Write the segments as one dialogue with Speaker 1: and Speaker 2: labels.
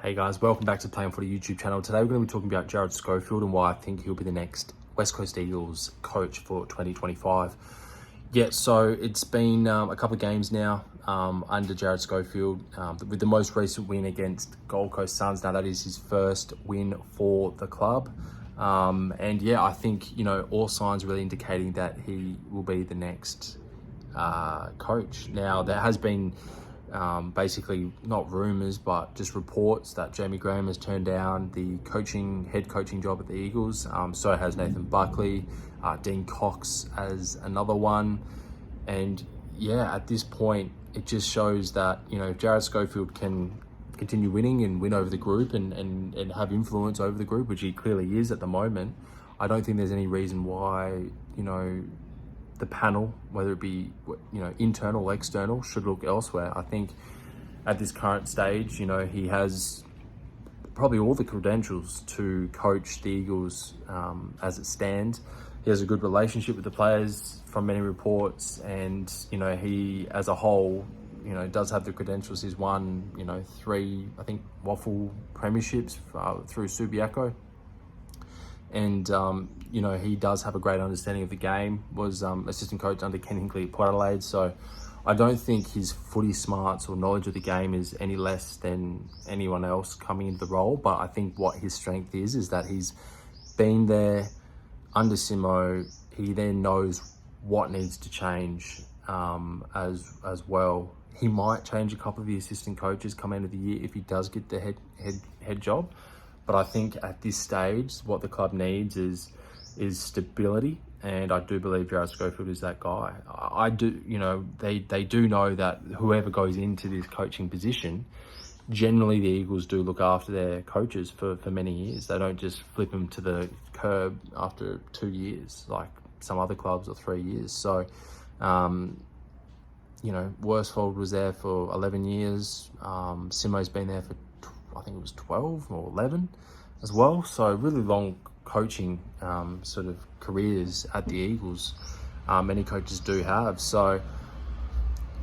Speaker 1: Hey guys, welcome back to Playing Footy YouTube channel. Today we're going to be talking about Jarrad Schofield and why I think he'll be the next West Coast Eagles coach for 2025. Yeah, so it's been a couple of games now under Jarrad Schofield, with the most recent win against Gold Coast Suns. Now that is his first win for the club. And yeah, I think, all signs are really indicating that he will be the next coach. Now there has been basically not rumours but just reports that Jamie Graham has turned down the head coaching job at the Eagles. So has Nathan Buckley, Dean Cox as another one. And yeah, at this point it just shows that if Jarrad Schofield can continue winning and win over the group and have influence over the group, which he clearly is at the moment, I don't think there's any reason why the panel, whether it be internal or external, should look elsewhere. I think at this current stage, he has probably all the credentials to coach the Eagles as it stands. He has a good relationship with the players from many reports, and he as a whole does have the credentials. He's won 3, I think, waffle premierships through Subiaco. And he does have a great understanding of the game. Was assistant coach under Ken Hinkley at Port Adelaide, so I don't think his footy smarts or knowledge of the game is any less than anyone else coming into the role. But I think what his strength is that he's been there under Simo. He then knows what needs to change as well. He might change a couple of the assistant coaches come end of the year if he does get the head job. But I think at this stage, what the club needs is stability, and I do believe Jarrad Schofield is that guy. I do, they do know that whoever goes into this coaching position, generally the Eagles do look after their coaches for many years. They don't just flip them to the curb after 2 years, like some other clubs, or 3 years. So, Worsfold was there for 11 years. Simo's been there for I think it was 12 or 11 as well. So really long coaching sort of careers at the Eagles. Many coaches do have. So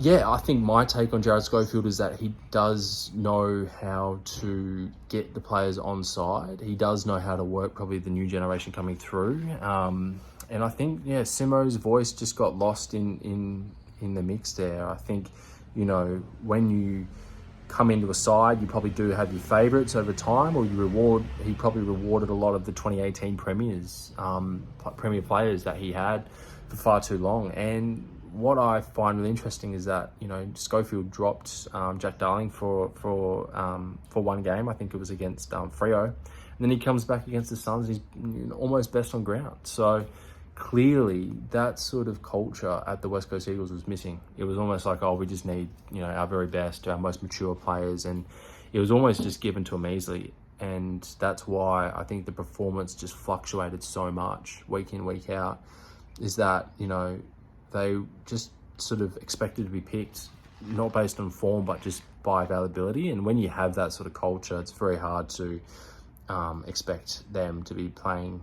Speaker 1: yeah, I think my take on Jarrad Schofield is that he does know how to get the players on side. He does know how to work probably the new generation coming through. And I think, Simo's voice just got lost in the mix there. I think, when you come into a side, you probably do have your favourites over time, or he probably rewarded a lot of the 2018 premier players that he had for far too long. And what I find really interesting is that Schofield dropped Jack Darling for one game. I think it was against Freo, and then he comes back against the Suns and he's almost best on ground. So clearly that sort of culture at the West Coast Eagles was missing. It was almost like, we just need our very best, our most mature players, and it was almost just given to them easily. And that's why I think the performance just fluctuated so much week in, week out, is that they just sort of expected to be picked not based on form but just by availability. And when you have that sort of culture, it's very hard to expect them to be playing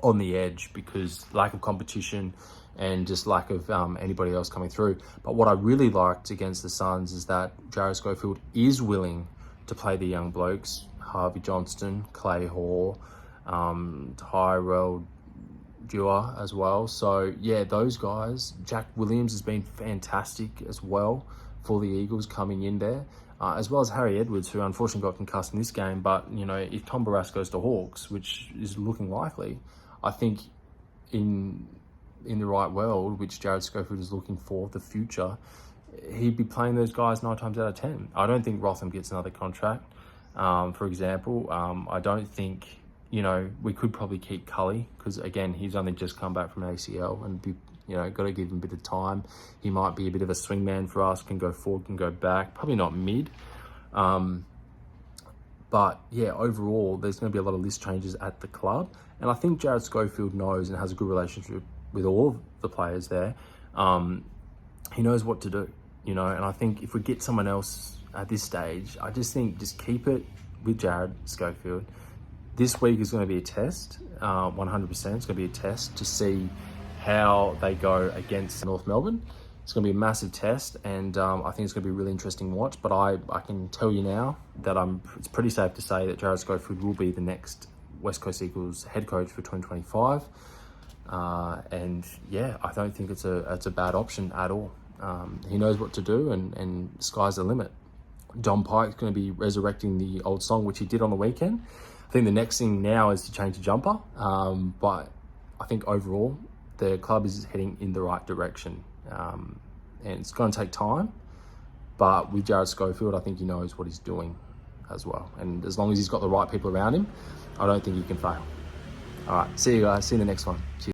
Speaker 1: on the edge, because lack of competition and just lack of anybody else coming through. But what I really liked against the Suns is that Jarrad Schofield is willing to play the young blokes, Harvey Johnston, Clay Hall, Tyrell Dewar as well. So yeah, those guys. Jack Williams has been fantastic as well for the Eagles coming in there, as well as Harry Edwards, who unfortunately got concussed in this game. But if Tom Barrass goes to Hawks, which is looking likely, I think in the right world, which Jarrad Schofield is looking for, the future, he'd be playing those guys 9 times out of 10. I don't think Rotham gets another contract, for example. I don't think, we could probably keep Cully, because again, he's only just come back from ACL, and got to give him a bit of time. He might be a bit of a swingman for us, can go forward, can go back, probably not mid. But yeah, overall, there's going to be a lot of list changes at the club. And I think Jarrad Schofield knows and has a good relationship with all of the players there. He knows what to do, and I think if we get someone else at this stage, I just think just keep it with Jarrad Schofield. This week is going to be a test, 100%. It's going to be a test to see how they go against North Melbourne. It's going to be a massive test, and I think it's going to be a really interesting watch. But I can tell you now that it's pretty safe to say that Jarrad Schofield will be the next West Coast Eagles head coach for 2025. And yeah, I don't think it's a bad option at all. He knows what to do, and sky's the limit. Don Pike's going to be resurrecting the old song, which he did on the weekend. I think the next thing now is to change the jumper. But I think overall, the club is heading in the right direction. And it's going to take time. But with Jarrad Schofield, I think he knows what he's doing as well. And as long as he's got the right people around him, I don't think he can fail. All right, see you guys. See you in the next one. Cheers.